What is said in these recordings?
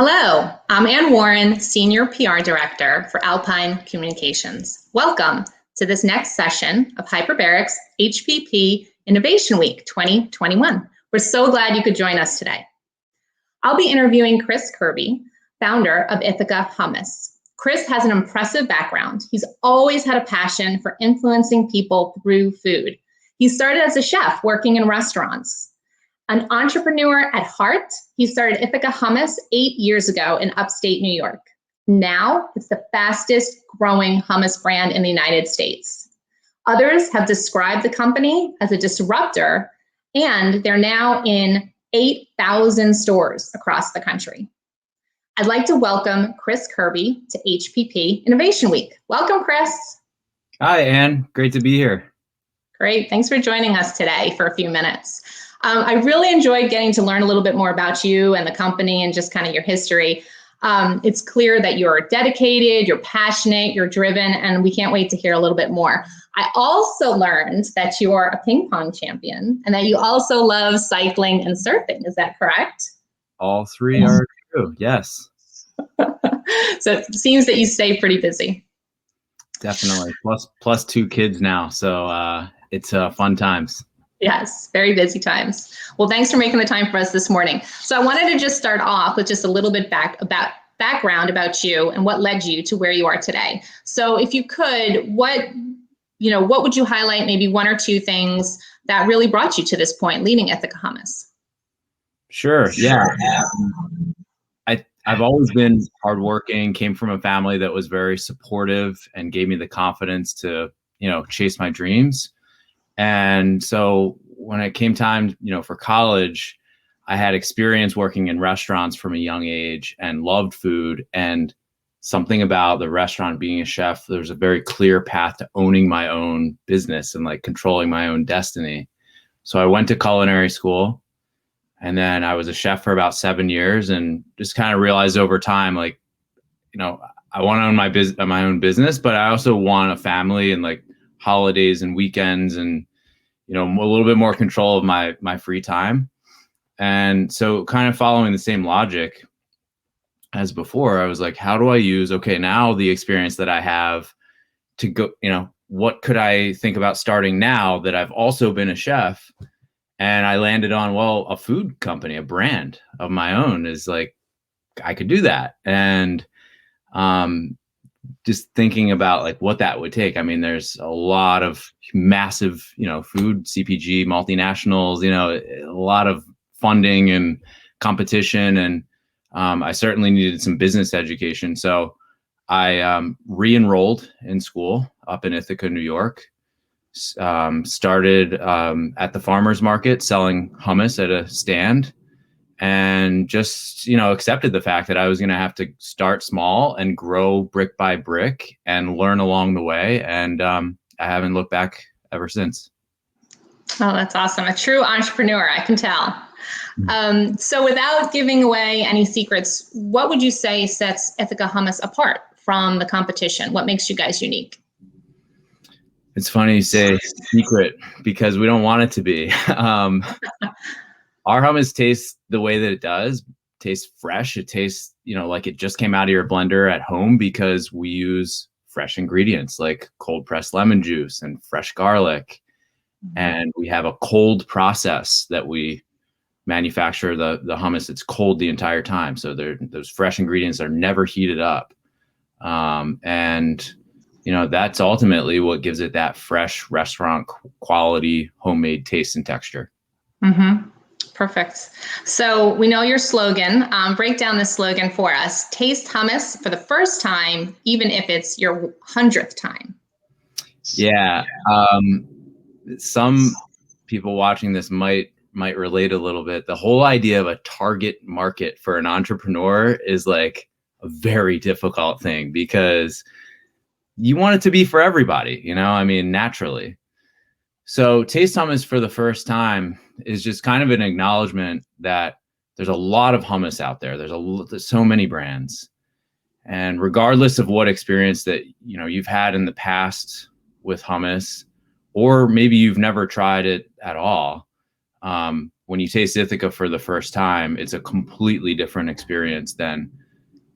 Hello, I'm Ann Warren, Senior PR Director for Alpine Communications. Welcome to this next session of Hyperbarics HPP Innovation Week 2021. We're so glad you could join us today. I'll be interviewing Chris Kirby, founder of Ithaca Hummus. Chris has an impressive background. He's always had a passion for influencing people through food. He started as a chef working in restaurants. An entrepreneur at heart, he started Ithaca Hummus 8 years ago in upstate New York. Now, it's the fastest growing hummus brand in the United States. Others have described the company as a disruptor, and they're now in 8,000 stores across the country. I'd like to welcome Chris Kirby to HPP Innovation Week. Welcome, Chris. Hi, Ann. Great to be here. Great. Thanks for joining us today for a few minutes. I really enjoyed getting to learn a little bit more about you and the company and just kind of your history. It's clear that you're dedicated, you're passionate, you're driven, and we can't wait to hear a little bit more. I also learned that you are a ping pong champion and that you also love cycling and surfing. Is that correct? All three are true, yes. So it seems that you stay pretty busy. Definitely. Plus two kids now, so it's fun times. Yes, very busy times. Well, thanks for making the time for us this morning. So I wanted to just start off with just a little bit background about you and what led you to where you are today. So if you could, what would you highlight, maybe one or two things that really brought you to this point, leading Ithaca Hummus? Sure, yeah. I've always been hardworking, came from a family that was very supportive and gave me the confidence to, chase my dreams. And so when it came time, for college, I had experience working in restaurants from a young age and loved food. And something about the restaurant, being a chef, there's a very clear path to owning my own business and like controlling my own destiny. So I went to culinary school, and then I was a chef for about 7 years and just kind of realized over time, I want to own my own business, but I also want a family and like holidays and weekends and a little bit more control of my free time. And so kind of following the same logic as before, I was like, how do I use now the experience that I have to go, what could I think about starting now that I've also been a chef? And I landed on, a food company, a brand of my own is like, I could do that. And just thinking about like what that would take. I mean, there's a lot of massive, food CPG multinationals, a lot of funding and competition. And I certainly needed some business education. So I re-enrolled in school up in Ithaca, New York. Started at the farmer's market selling hummus at a stand. And just, accepted the fact that I was going to have to start small and grow brick by brick and learn along the way. And I haven't looked back ever since. Oh, that's awesome. A true entrepreneur, I can tell. So without giving away any secrets, what would you say sets Ithaca Hummus apart from the competition? What makes you guys unique? It's funny you say secret because we don't want it to be. Our hummus tastes the way that it does, tastes fresh. It tastes, like it just came out of your blender at home because we use fresh ingredients like cold pressed lemon juice and fresh garlic. Mm-hmm. And we have a cold process that we manufacture the hummus. It's cold the entire time. So those fresh ingredients are never heated up. And that's ultimately what gives it that fresh restaurant quality, homemade taste and texture. Mm-hmm. Perfect. So we know your slogan. Break down this slogan for us. Taste hummus for the first time, even if it's your 100th time. Yeah. Some people watching this might relate a little bit. The whole idea of a target market for an entrepreneur is like a very difficult thing because you want it to be for everybody, naturally. So Taste Hummus for the first time is just kind of an acknowledgement that there's a lot of hummus out there. There's so many brands. And regardless of what experience that, you've had in the past with hummus, or maybe you've never tried it at all, when you taste Ithaca for the first time, it's a completely different experience than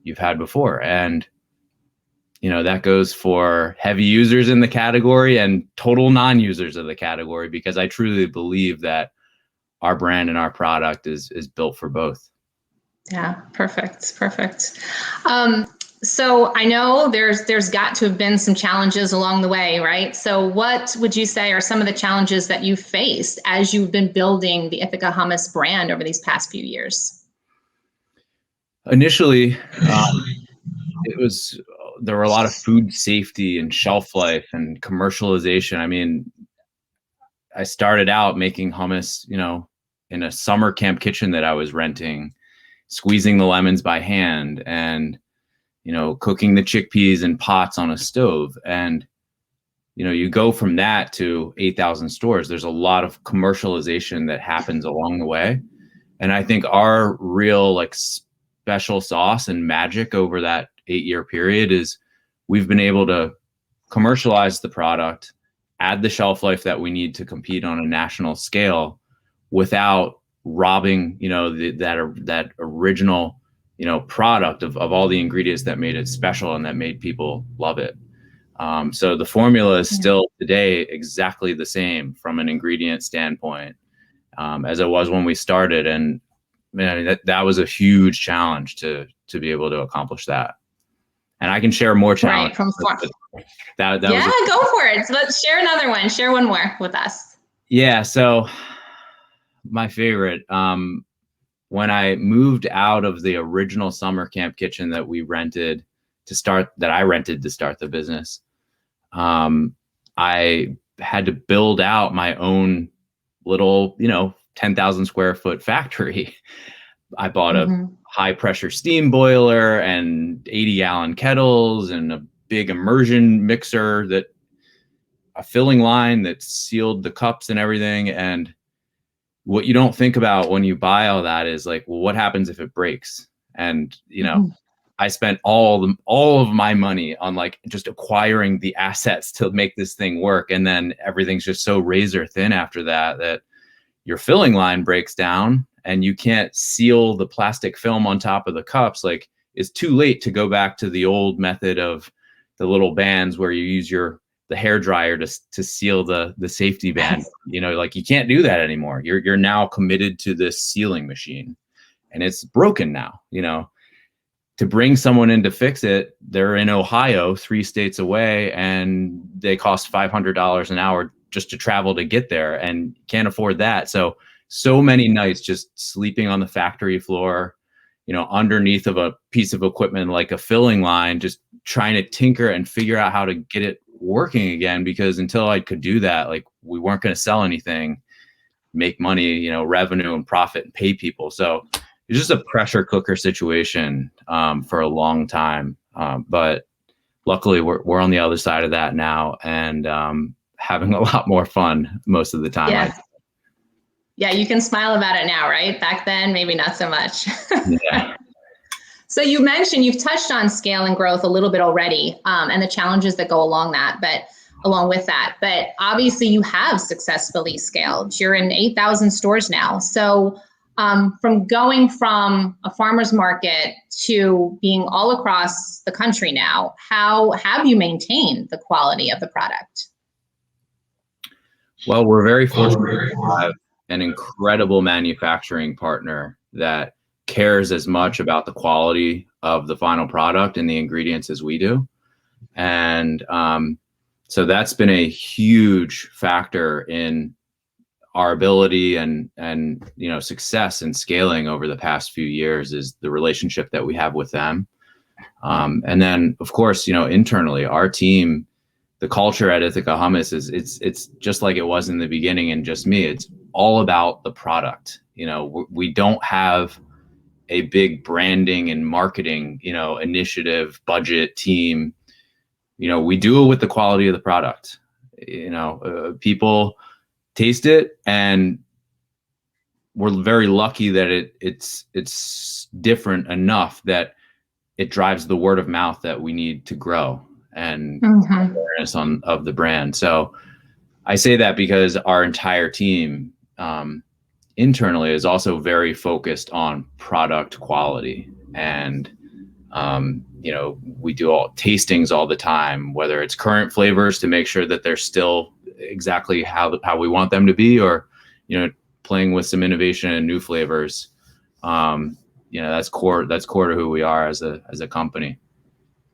you've had before. And, that goes for heavy users in the category and total non-users of the category, because I truly believe that our brand and our product is built for both. Yeah, perfect. So I know there's got to have been some challenges along the way, right? So what would you say are some of the challenges that you faced as you've been building the Ithaca Hummus brand over these past few years? Initially, there were a lot of food safety and shelf life and commercialization. I mean, I started out making hummus, in a summer camp kitchen that I was renting, squeezing the lemons by hand and, cooking the chickpeas in pots on a stove. And, you go from that to 8,000 stores. There's a lot of commercialization that happens along the way. And I think our real special sauce and magic over that 8-year period is we've been able to commercialize the product, add the shelf life that we need to compete on a national scale without robbing, that original, product of all the ingredients that made it special and that made people love it. So the formula is still today exactly the same from an ingredient standpoint as it was when we started. And man, that was a huge challenge to be able to accomplish that. And I can share more challenges. Right, go for it. So let's share another one. Share one more with us. Yeah. So my favorite, when I moved out of the original summer camp kitchen that I rented to start the business, I had to build out my own little, 10,000 square foot factory. I bought a high pressure steam boiler and 80-gallon kettles and a big immersion mixer, a filling line that sealed the cups and everything. And what you don't think about when you buy all that is well, what happens if it breaks? And, I spent all of my money on just acquiring the assets to make this thing work. And then everything's just so razor thin after that your filling line breaks down and you can't seal the plastic film on top of the cups. It's too late to go back to the old method of the little bands where you use the hair dryer to seal the safety band. You can't do that anymore. You're now committed to this sealing machine and it's broken now. To bring someone in to fix it, they're in Ohio, 3 states away, and they cost $500 an hour just to travel to get there, and can't afford that. So many nights just sleeping on the factory floor, underneath of a piece of equipment like a filling line, just trying to tinker and figure out how to get it working again. Because until I could do that, we weren't going to sell anything, make money, revenue and profit and pay people. So it's just a pressure cooker situation for a long time. But luckily we're on the other side of that now and having a lot more fun most of the time. Yeah, you can smile about it now, right? Back then, maybe not so much. Yeah. So you've touched on scale and growth a little bit already, and the challenges that go along with that. But obviously you have successfully scaled. You're in 8,000 stores now. So from going from a farmer's market to being all across the country now, how have you maintained the quality of the product? Well, we're very fortunate to have an incredible manufacturing partner that cares as much about the quality of the final product and the ingredients as we do. And so that's been a huge factor in our ability and success in scaling over the past few years, is the relationship that we have with them. And then of course, internally, our team, the culture at Ithaca Hummus it's just like it was in the beginning, and just me. It's all about the product. We don't have a big branding and marketing, initiative, budget team. We do it with the quality of the product. People taste it, and we're very lucky that it's different enough that it drives the word of mouth that we need to grow and awareness of the brand. So I say that because our entire team internally is also very focused on product quality. And, we do all tastings all the time, whether it's current flavors to make sure that they're still exactly how we want them to be, or, playing with some innovation and new flavors. That's core to who we are as a company.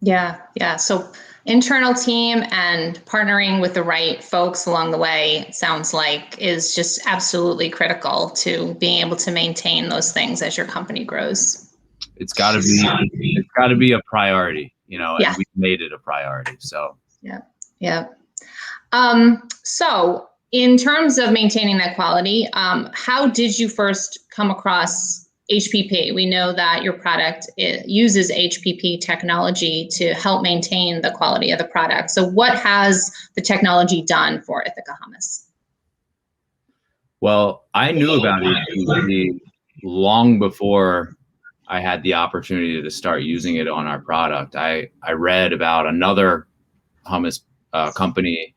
Yeah. So internal team and partnering with the right folks along the way, it sounds like, is just absolutely critical to being able to maintain those things as your company grows. It's got to be a priority, and we've made it a priority. So yeah. So in terms of maintaining that quality, how did you first come across HPP? We know that your product uses HPP technology to help maintain the quality of the product. So what has the technology done for Ithaca Hummus? Well, I knew about HPP long before I had the opportunity to start using it on our product. I read about another hummus company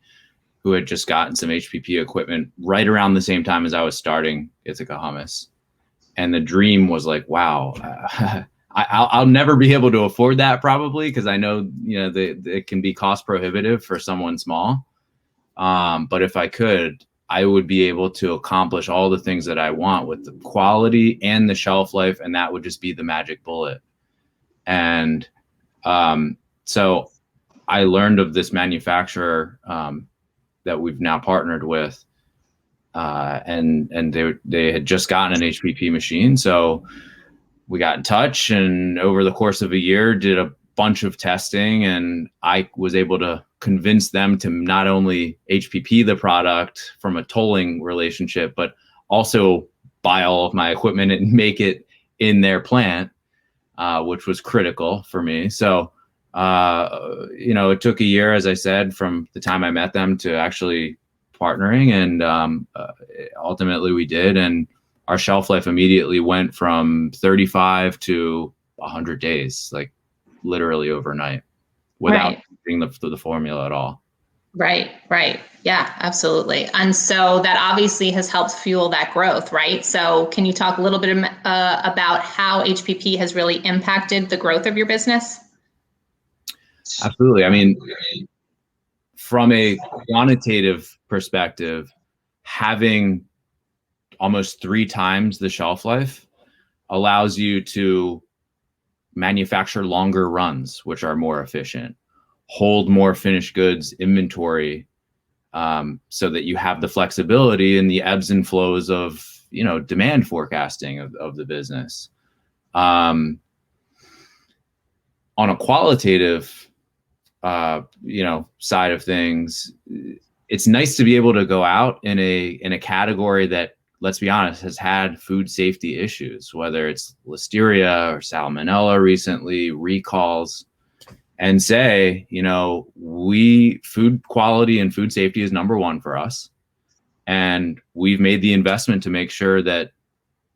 who had just gotten some HPP equipment right around the same time as I was starting Ithaca Hummus. And the dream was like, wow, I'll never be able to afford that probably, because I know, it can be cost prohibitive for someone small. But if I could, I would be able to accomplish all the things that I want with the quality and the shelf life, and that would just be the magic bullet. And so I learned of this manufacturer that we've now partnered with, and they had just gotten an HPP machine. So we got in touch, and over the course of a year did a bunch of testing, and I was able to convince them to not only HPP the product from a tolling relationship, but also buy all of my equipment and make it in their plant, which was critical for me. So, it took a year, as I said, from the time I met them to actually partnering, and ultimately we did. And our shelf life immediately went from 35 to 100 days, like literally overnight, without using the formula at all. Right. Yeah, absolutely. And so that obviously has helped fuel that growth, right? So can you talk a little bit about how HPP has really impacted the growth of your business? Absolutely. I mean, from a quantitative perspective, having almost 3 times the shelf life allows you to manufacture longer runs, which are more efficient, hold more finished goods inventory, so that you have the flexibility in the ebbs and flows of, demand forecasting of the business. On a qualitative, side of things, it's nice to be able to go out in a category that, let's be honest, has had food safety issues, whether it's listeria or salmonella recently, recalls, and say, food quality and food safety is number one for us. And we've made the investment to make sure that,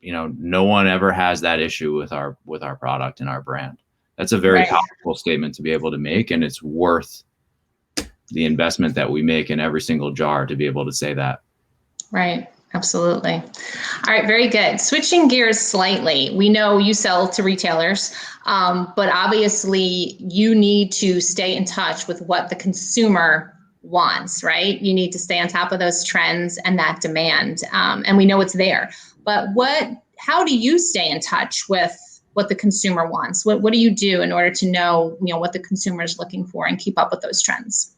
no one ever has that issue with our product and our brand. That's a very powerful statement to be able to make, and it's worth the investment that we make in every single jar to be able to say that. Right. Absolutely. All right. Very good. Switching gears slightly. We know you sell to retailers, but obviously you need to stay in touch with what the consumer wants, right? You need to stay on top of those trends and that demand. And we know it's there, but how do you stay in touch with what the consumer wants? What do you do in order to know, what the consumer is looking for and keep up with those trends?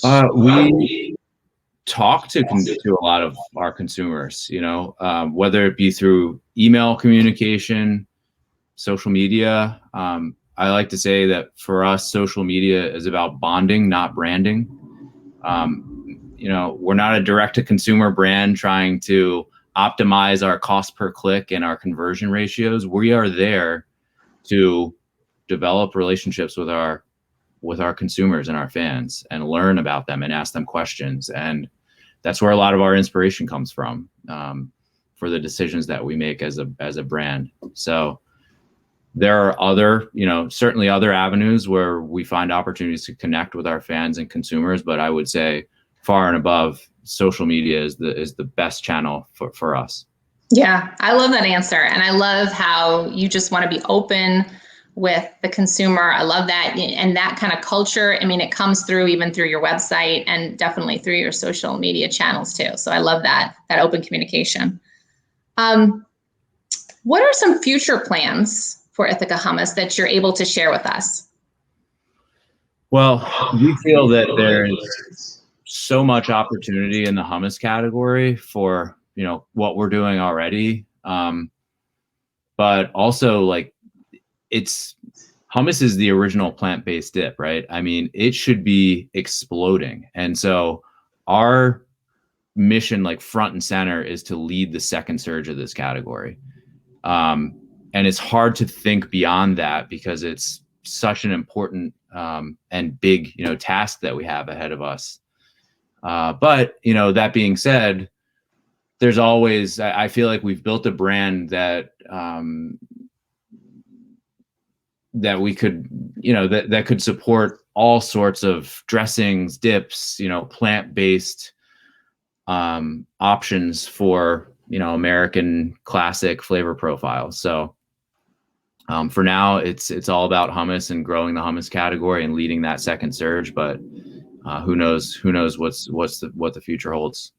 We talk to a lot of our consumers, whether it be through email communication, social media. I like to say that for us, social media is about bonding, not branding. We're not a direct-to-consumer brand trying to optimize our cost per click and our conversion ratios. We are there to develop relationships with our consumers and our fans, and learn about them and ask them questions. And that's where a lot of our inspiration comes from, for the decisions that we make as a brand. So there are other, certainly other avenues where we find opportunities to connect with our fans and consumers. But I would say far and above, social media is the best channel for us. Yeah, I love that answer. And I love how you just want to be open with the consumer. I love that. And that kind of culture, I mean, it comes through even through your website and definitely through your social media channels too. So I love that open communication. What are some future plans for Ithaca Hummus that you're able to share with us? Well, we feel that there's so much opportunity in the hummus category for, what we're doing already. But also, like, hummus is the original plant-based dip, right? I mean, it should be exploding. And so our mission, like front and center, is to lead the second surge of this category. And it's hard to think beyond that because it's such an important and big, task that we have ahead of us. But, that being said, there's always, I feel like we've built a brand that that we could, that could support all sorts of dressings, dips, plant-based options for, American classic flavor profiles. So for now, it's all about hummus and growing the hummus category and leading that second surge. But who knows what the future holds.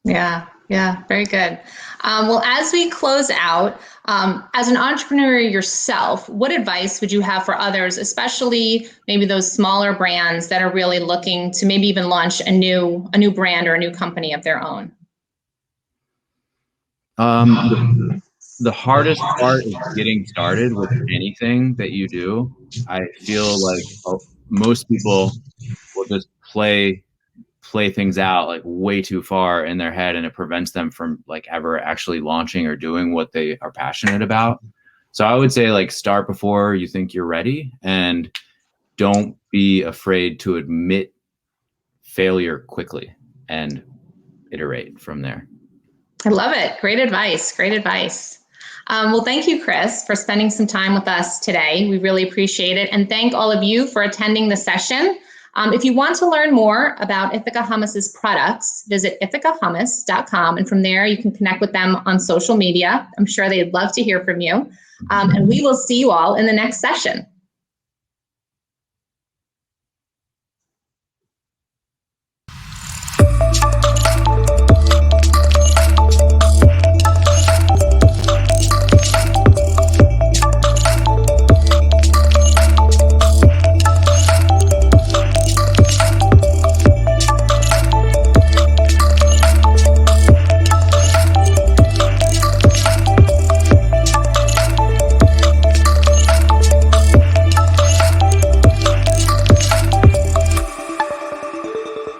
Yeah, very good. Well, as we close out, as an entrepreneur yourself, what advice would you have for others, especially maybe those smaller brands that are really looking to maybe even launch a new brand or a new company of their own? The hardest part is getting started with anything that you do. I feel like most people will just play things out like way too far in their head, and it prevents them from like ever actually launching or doing what they are passionate about. So I would say, like, start before you think you're ready, and don't be afraid to admit failure quickly and iterate from there. I love it. Great advice. Well, thank you, Chris, for spending some time with us today. We really appreciate it. And thank all of you for attending the session. If you want to learn more about Ithaca Hummus's products, visit ithacahummus.com. And from there, you can connect with them on social media. I'm sure they'd love to hear from you. And we will see you all in the next session.